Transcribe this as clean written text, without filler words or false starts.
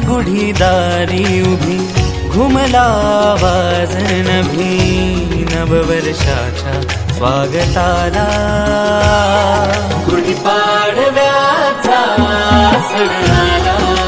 गुढी दारी उभी घुमला आवाज नभी नववर्षाच्या स्वागताला गुढी पाडव्याचा सण आला